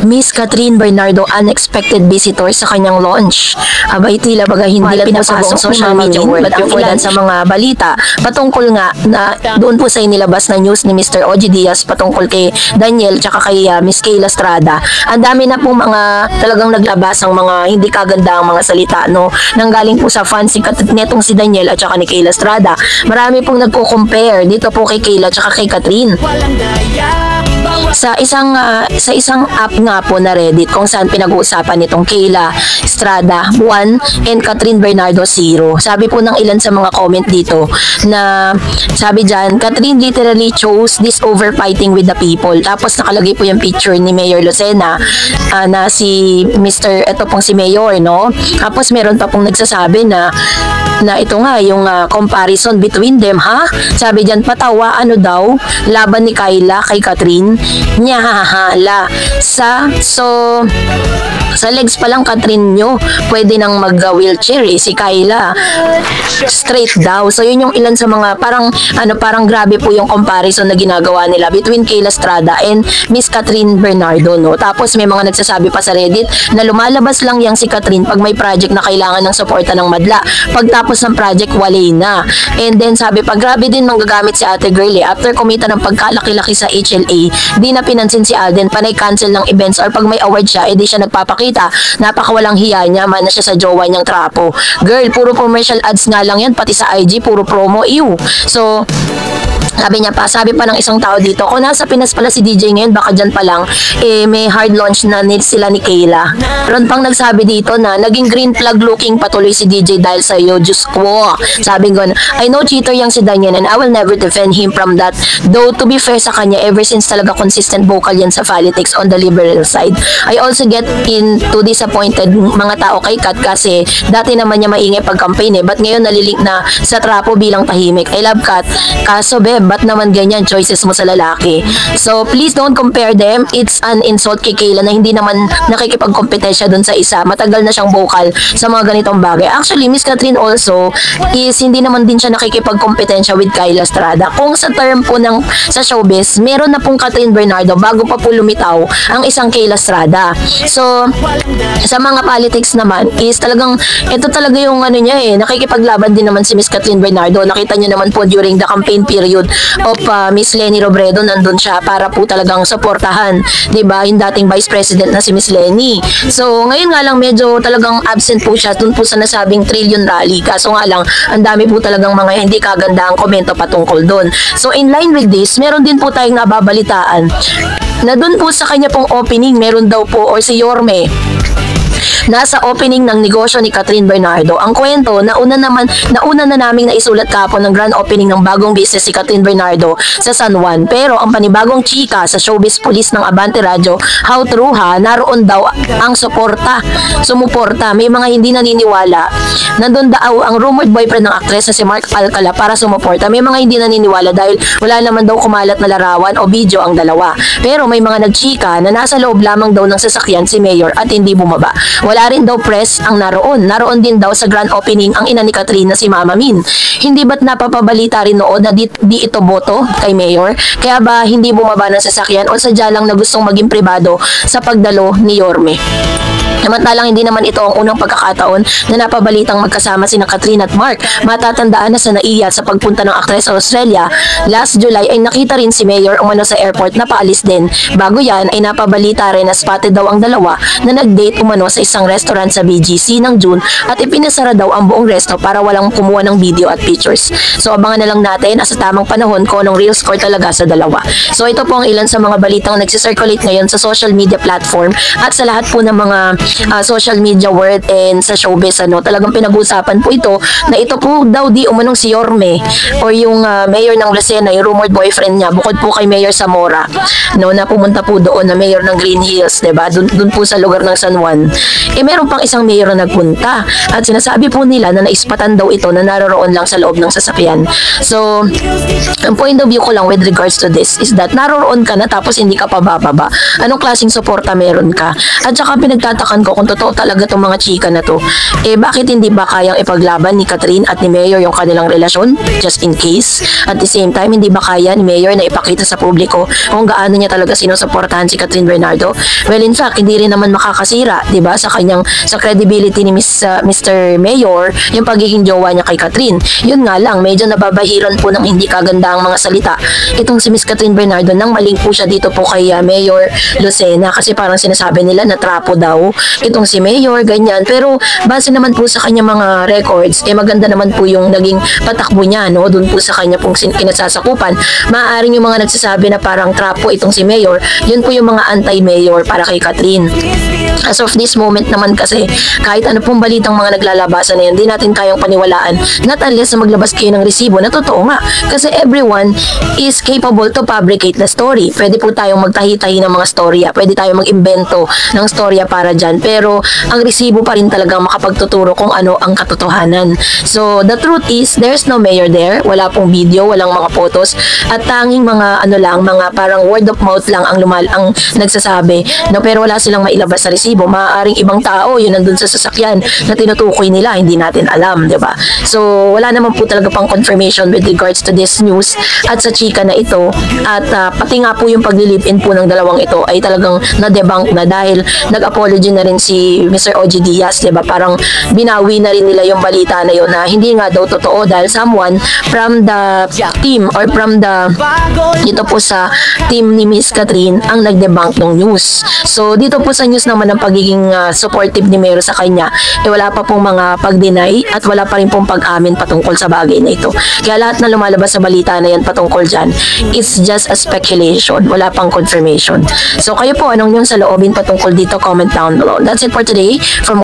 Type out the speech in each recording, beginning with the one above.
Miss Catherine Bernardo unexpected visitor sa kanyang launch. Abay tila baga hindi lang pinapasok social media world ang ilan sa mga balita patungkol nga na doon po sa inilabas na news ni Mr. OG Diaz patungkol kay Daniel tsaka kay Miss Kayla Estrada. Ang dami na po mga talagang naglabas ang mga hindi kagandang mga salita no nanggaling po sa fans netong si Daniel at tsaka ni Kayla Estrada. Marami pong nagko-compare dito po kay Kayla tsaka kay Catherine. Sa isang app nga po na Reddit kung saan pinag-uusapan nitong Kayla Estrada 1 and Catherine Bernardo 0. Sabi po ng ilan sa mga comment dito na sabi dyan, Catherine literally chose this over fighting with the people. Tapos nakalagay po yung picture ni Mayor Lucena na si Mr. Ito pong si Mayor, no? Tapos meron pa pong nagsasabi na ito nga yung comparison between them, ha? Sabi dyan, patawa ano daw laban ni Kayla kay Catherine. Nyahahala sa legs pa lang Catherine nyo pwede nang mag-wheelchair si Kayla straight daw. So yun yung ilan sa mga parang grabe po yung comparison na ginagawa nila between Kayla Estrada and Miss Catherine Bernardo, no? Tapos may mga nagsasabi pa sa Reddit na lumalabas lang yang si Catherine pag may project na kailangan ng suporta ng madla. Pagtapos ng project wala na. And then sabi pa grabe din manggagamit si Ate Girl after kumita ng pagkalaki-laki sa HLA di na pinansin si Alden panay cancel ng events or pag may award siya edi siya nagpapakita napakawalang hiya niya man na siya sa jowa niyang trapo. Girl, puro commercial ads nga lang yan pati sa IG puro promo. Ew. So sabi pa ng isang tao dito, kung nasa Pinas pala si DJ ngayon, baka dyan pa lang, may hard launch na sila ni Kayla. Meron pang nagsabi dito na, naging green flag looking patuloy si DJ dahil sa iyo, Diyos ko. Sabi ko, I know cheater yang si Daniel and I will never defend him from that. Though, to be fair sa kanya, ever since talaga consistent vocal yan sa politics on the liberal side. I also get into disappointed mga tao kay Kat kasi dati naman niya maingay pag-campaign but ngayon nalilink na sa trapo bilang tahimik. I love Kat. Kaso, ba't naman ganyan choices mo sa lalaki? So please don't compare them. It's an insult kay Kayla na hindi naman nakikipagkompetensya dun sa isa. Matagal na siyang vocal sa mga ganitong bagay. Actually, Miss Catherine also is hindi naman din siya nakikipagkompetensya with Kayla Estrada. Kung sa term po sa showbiz, meron na pong Catherine Bernardo bago pa po lumitaw ang isang Kayla Estrada. So sa mga politics naman is talagang ito talaga yung niya nakikipaglaban din naman si Miss Catherine Bernardo. Nakita niyo naman po during the campaign period of Miss Leni Robredo, nandun siya para po talagang suportahan, 'di ba? Yung dating Vice President na si Miss Leni. So, ngayon nga lang medyo talagang absent po siya dun po sa nasabing Trillion Rally. Kaso nga lang, ang dami po talagang mga hindi kagandang komento patungkol doon. So, in line with this, meron din po tayong nababalitaan na dun po sa kanya pong opening, meron daw po or si Yorme nasa opening ng negosyo ni Catherine Bernardo. Ang kwento, nauna na naming naisulat kapon ng grand opening ng bagong business si Catherine Bernardo sa San Juan. Pero ang panibagong chika sa showbiz police ng Abante Radio, how true ha, naroon daw ang sumuporta. May mga hindi naniniwala. Nandun daw ang rumored boyfriend ng aktres na si Mark Alcala para sumuporta. May mga hindi naniniwala dahil wala naman daw kumalat na larawan o video ang dalawa. Pero may mga nagchika na nasa loob lamang daw ng sasakyan si Mayor at hindi bumaba. Wala rin daw press ang naroon. Naroon din daw sa grand opening ang ina ni Catherine na si Mama Min. Hindi ba't napapabalita rin noon na di ito boto kay Mayor? Kaya ba hindi bumaba ng sasakyan o sadya lang na gustong maging pribado sa pagdalo ni Yorme? Samantalang hindi naman ito ang unang pagkakataon na napabalitang magkasama sina Catherine at Mark. Matatandaan na sa naiya sa pagpunta ng aktres sa Australia. Last July ay nakita rin si Mayor umano sa airport na paalis din. Bago yan ay napabalita rin na spotted daw ang dalawa na nag-date umano sa isang restaurant sa BGC ng June at ipinasara daw ang buong resto para walang kumuha ng video at pictures. So abangan na lang natin sa tamang panahon kung anong real score talaga sa dalawa. So ito po ang ilan sa mga balitang nagsisirculate ngayon sa social media platform at sa lahat po ng mga social media world and sa showbiz. Talagang pinag-uusapan po ito na ito po daw di umanong si Yorme or yung mayor ng Lucena, yung rumored boyfriend niya, bukod po kay Mayor Zamora, na pumunta po doon na mayor ng Green Hills, diba? Doon po sa lugar ng San Juan. Meron pang isang mayor na nagpunta at sinasabi po nila na naispatan daw ito na naroroon lang sa loob ng sasakyan. So, ang point of view ko lang with regards to this is that naroroon ka na tapos hindi ka pabababa. Anong klaseng suporta meron ka? At saka pinagtatakan ko kung totoo talaga itong mga chika na to, bakit hindi ba kayang ipaglaban ni Catherine at ni Mayor yung kanilang relasyon? Just in case. At the same time, hindi ba kaya ni Mayor na ipakita sa publiko kung gaano niya talaga sinusuportahan si Catherine Bernardo? Well, in fact, hindi rin naman makakasira, 'di ba, sa credibility ni Mr. Mayor yung pagiging jowa niya kay Catherine. Yun nga lang, medyo nababahiran po ng hindi kaganda ang mga salita itong si Miss Catherine Bernardo nang maling po siya dito po kay Mayor Lucena, kasi parang sinasabi nila na trapo daw itong si Mayor, ganyan. Pero base naman po sa kanyang mga records, maganda naman po yung naging patakbo niya, no, doon po sa kanya pong kinasasakupan. Maaaring yung mga nagsasabi na parang trapo itong si Mayor, yun po yung mga anti-Mayor para kay Catherine. As of this moment naman kasi, kahit ano pong balitang mga naglalabasan na yan, di natin kayang paniwalaan, not unless na maglabas kayo ng resibo na totoo nga. Kasi everyone is capable to fabricate the story. Pwede po tayong magtahi-tahi ng mga storya, pwede tayong mag-imbento ng storya para dyan, pero ang resibo pa rin talagang makapagtuturo kung ano ang katotohanan. So, the truth is, there's no mayor there, wala pong video, walang mga photos, at tanging mga mga parang word of mouth lang ang nagsasabi, no, pero wala silang mailabas sa resibo. Maaaring ibang tao yun nandun sa sasakyan na tinutukoy nila, hindi natin alam, di ba? So, wala naman po talaga pang confirmation with regards to this news at sa chika na ito, at pati nga po yung pag-live-in po ng dalawang ito ay talagang na-debunk na dahil nag-apology na rin si Mr. OG Diaz, di ba? Parang binawi na rin nila yung balita na yun na hindi nga daw totoo dahil someone from the team or from the dito po sa team ni Miss Catherine ang nag-debunk ng news. So, dito po sa news naman ng pagiging supportive ni Mayor sa kanya, wala pa pong mga pag-deny at wala pa rin pong pag-amin patungkol sa bagay na ito. Kaya lahat na lumalabas sa balita na yan patungkol dyan, it's just a speculation. Wala pang confirmation. So, kayo po, anong yung sa loobin patungkol dito? Comment down below. That's it for today. From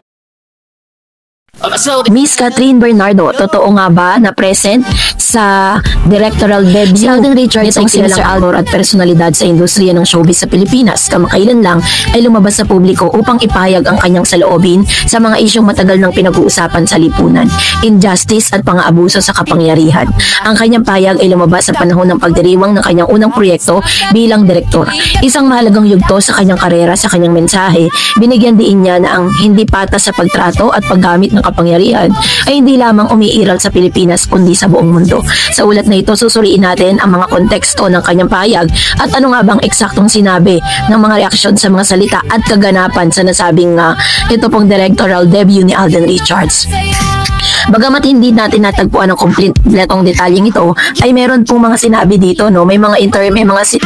Miss Catherine Bernardo, totoo nga ba na present sa directorial debut si Alden Richards itong silalang actor at personalidad sa industriya ng showbiz sa Pilipinas? Kamakailan lang ay lumabas sa publiko upang ipahayag ang kanyang saloobin sa mga isyong matagal nang pinag-uusapan sa lipunan, injustice at pang-aabuso sa kapangyarihan. Ang kanyang pahayag ay lumabas sa panahon ng pagdiriwang ng kanyang unang proyekto bilang direktor. Isang mahalagang yugto sa kanyang karera. Sa kanyang mensahe, binigyan diin niya na ang hindi patas sa pagtrato at paggamit ng kapangyarihan ay hindi lamang umiiral sa Pilipinas kundi sa buong mundo. Sa ulat na ito, susuriin natin ang mga konteksto ng kanyang pahayag at ano nga bang eksaktong sinabi ng mga reaksyon sa mga salita at kaganapan sa nasabing ito pong directorial debut ni Alden Richards. Bagamat hindi natin natagpuan ang kompletong detalyeng ito, ay meron pong mga sinabi dito, no? May mga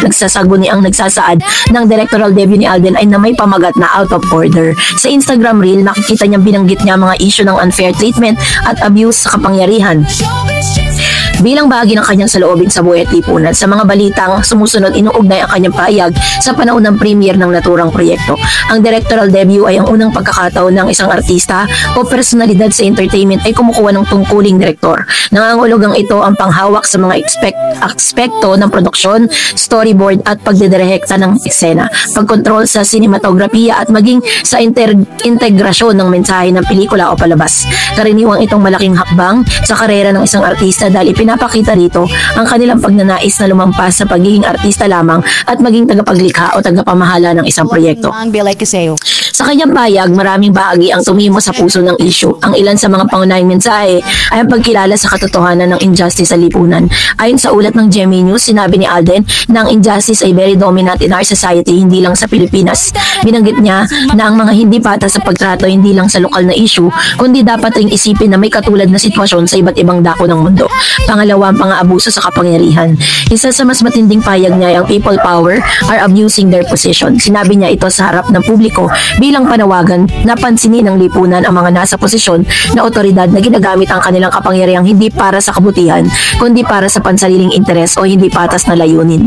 nagsasaguni ang nagsasaad ng directorial debut ni Alden ay na may pamagat na out of order. Sa Instagram reel, nakikita niyang binanggit niya mga issue ng unfair treatment at abuse sa kapangyarihan bilang bahagi ng kanyang saloobin sa buhay at lipunan. Sa mga balitang sumusunod, inuugnay ang kanyang pahayag sa panahon ng premiere ng naturang proyekto. Ang directorial debut ay ang unang pagkakataon ng isang artista o personalidad sa entertainment ay kumukuha ng tungkuling direktor. Nangangahulugang ito ang panghawak sa mga aspekto ng produksyon, storyboard at pagdidirekta ng eksena, pagkontrol sa sinematografiya at maging sa integrasyon ng mensahe ng pelikula o palabas. Karaniwang itong malaking hakbang sa karera ng isang artista dahil pinapakita rito ang kanilang pagnanais na lumampas sa pagiging artista lamang at maging tagapaglikha o tagapamahala ng isang proyekto. Sa kanyang pahayag, maraming bahagi ang tumimo sa puso ng issue. Ang ilan sa mga pangunahing mensahe ay ang pagkilala sa katotohanan ng injustice sa lipunan. Ayon sa ulat ng GMA News, sinabi ni Alden na ang injustice ay very dominant in our society, hindi lang sa Pilipinas. Binanggit niya na ang mga hindi patas sa pagtrato hindi lang sa lokal na issue, kundi dapat ring isipin na may katulad na sitwasyon sa iba't ibang dako ng mundo. Pangalawa, ang pang-aabuso sa kapangyarihan. Isa sa mas matinding pahayag niya ay ang people power are abusing their position. Sinabi niya ito sa harap ng publiko bilang panawagan na pansinin ng lipunan ang mga nasa posisyon na otoridad na ginagamit ang kanilang kapangyarihang hindi para sa kabutihan, kundi para sa pansariling interes o hindi patas na layunin.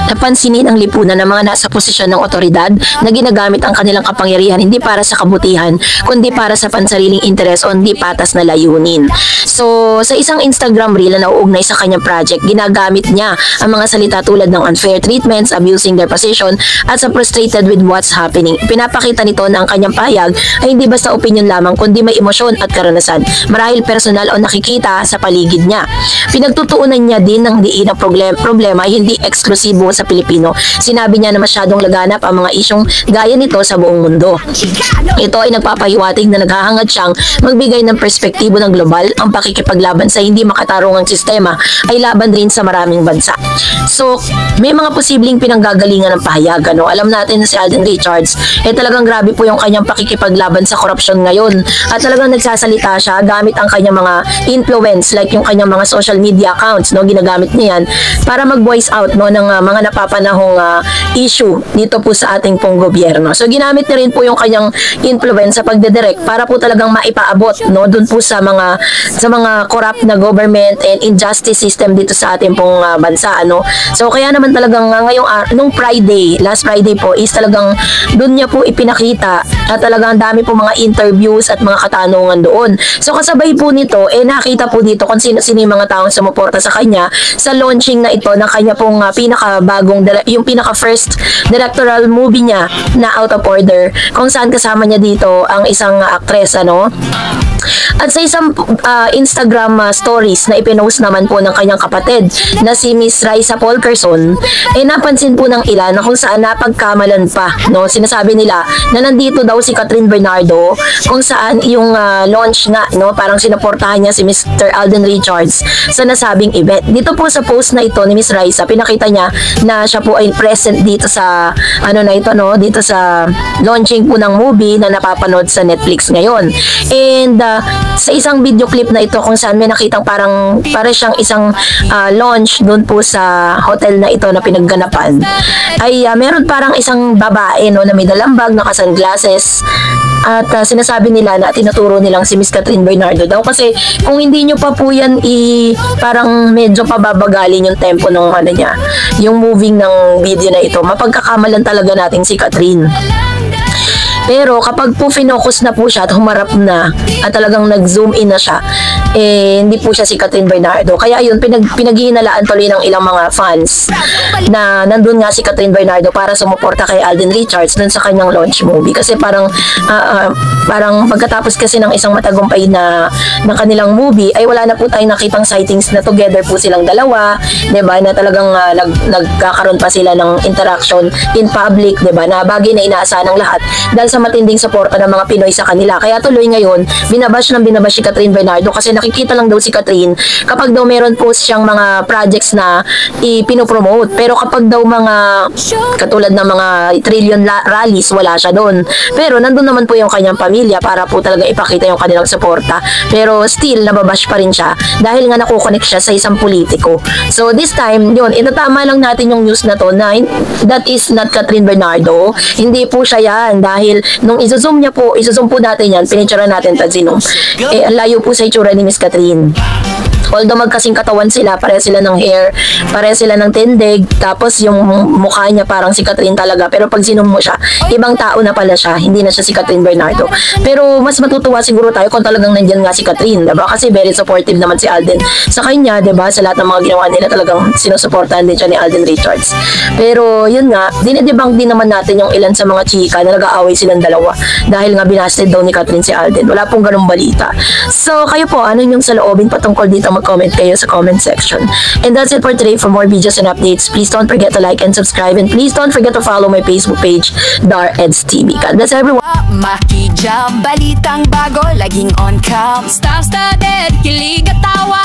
Napansinin ang lipunan ng mga nasa posisyon ng otoridad na ginagamit ang kanilang kapangyarihan hindi para sa kabutihan, kundi para sa pansariling interes o hindi patas na layunin. So, sa isang Instagram reel na nauugnay sa kanyang project, ginagamit niya ang mga salita tulad ng unfair treatments, abusing their position, at sa frustrated with what's happening. Pinapakita nito na ang kanyang pahayag ay hindi basta opinion lamang, kundi may emosyon at karanasan, marahil personal o nakikita sa paligid niya. Pinagtutuunan niya din ng diin ang problema ay hindi eksklusibo sa Pilipino. Sinabi niya na masyadong laganap ang mga isyong gaya nito sa buong mundo. Ito ay nagpapahiwatig na naghahangad siyang magbigay ng perspektibo ng global. Ang pakikipaglaban sa hindi makatarungang sistema ay laban rin sa maraming bansa. So, may mga posibleng pinanggagalingan ng pahayag. Ano? Alam natin na si Alden Richards, talagang grabe po yung kanyang pakikipaglaban sa korupsyon ngayon. At talagang nagsasalita siya gamit ang kanyang mga influence, like yung kanyang mga social media accounts, no? Ginagamit niya yan para mag-voice out, no, ng mga napapanahong issue dito po sa ating pong gobyerno. So, ginamit niya rin po yung kanyang influence sa pagdedirect para po talagang maipaabot, no, dun po sa mga corrupt na government and injustice system dito sa ating pong bansa, ano. So, kaya naman talagang nung Friday, last Friday po, is talagang dun niya po ipinakita at talagang dami po mga interviews at mga katanungan doon. So, kasabay po nito, nakita po dito kung sino yung mga taong sumuporta sa kanya sa launching na ito ng kanya pong yung pinaka-first directorial movie niya na Out of Order, kung saan kasama niya dito ang isang aktres, ano. At sa isang Instagram stories na ipinost naman po ng kanyang kapatid na si Miss Raisa Polkerson, napansin po ng ilan na kung saan napagkamalan pa, no? Sinasabi nila na nandito daw si Catherine Bernardo kung saan yung launch nga, no? Parang sinuportahan niya si Mr. Alden Richards sa nasabing event. Dito po sa post na ito ni Miss Raisa, pinakita niya na siya po ay present dito sa dito sa launching po ng movie na napapanood sa Netflix ngayon. And sa isang video clip na ito kung saan may nakitang para siyang isang launch doon po sa hotel na ito na pinagganapan, ay meron parang isang babae, no, na may dalang bag, naka-sunglasses, at sinasabi nila na tinuturo nilang si Miss Catherine Bernardo daw, kasi kung hindi nyo pa po yan parang medyo pababagalin yung tempo ng yung moving ng video na ito, mapagkakamalan talaga natin si Catherine. Pero kapag po finokus na po siya at humarap na at talagang nag-zoom in na siya, hindi po siya si Catherine Bernardo. Kaya yun, pinaghihinalaan tuloy ng ilang mga fans na nandun nga si Catherine Bernardo para sumuporta kay Alden Richards dun sa kanyang launch movie. Kasi parang pagkatapos kasi ng isang matagumpay na kanilang movie, ay wala na po tayong nakitang sightings na together po silang dalawa, diba? Na talagang nagkakaroon pa sila ng interaction in public, diba? Na bagay na inaasahan ng lahat dahil sa matinding suporta ng mga Pinoy sa kanila. Kaya tuloy ngayon, binabash si Catherine Bernardo kasi nakikita lang daw si Catherine kapag daw meron po siyang mga projects na ipinopromote. Pero kapag daw katulad ng mga trillion rallies, wala siya doon. Pero nandun naman po yung kanyang pamilya para po talaga ipakita yung kanilang suporta. Pero still, nababash pa rin siya dahil nga nakukonek siya sa isang politiko. So this time, yun, itatama lang natin yung news na to na that is not Catherine Bernardo. Hindi po siya yan dahil nung izozoom po natin yan, pinicturean natin tagsinong, ang layo po sa itsura ni Miss Catherine. Although magkasing katawan sila, pareha sila ng hair, pareha sila ng tindig, tapos yung mukha niya parang si Catherine talaga. Pero pag sinum mo siya, ibang tao na pala siya, hindi na siya si Catherine Bernardo. Pero mas matutuwa siguro tayo kung talagang nandyan nga si Catherine, diba? Kasi very supportive naman si Alden sa kanya, diba? Sa lahat ng mga ginawa nila, talagang sinusuportahan din siya ni Alden Richards. Pero yun nga, dinidebunk din naman natin yung ilan sa mga chika na nag-aaway silang dalawa dahil nga binasted daw ni Catherine si Alden. Wala pong ganung balita. So kayo po, ano yung saloobin patungkol dito? Mag-comment kayo sa comment section. And that's it for today. For more videos and updates, please don't forget to like and subscribe, and please don't forget to follow my Facebook page, DarEds TV. God bless everyone. Makijam, balitang bago, laging on cam. Star-studded, kilig at tawa.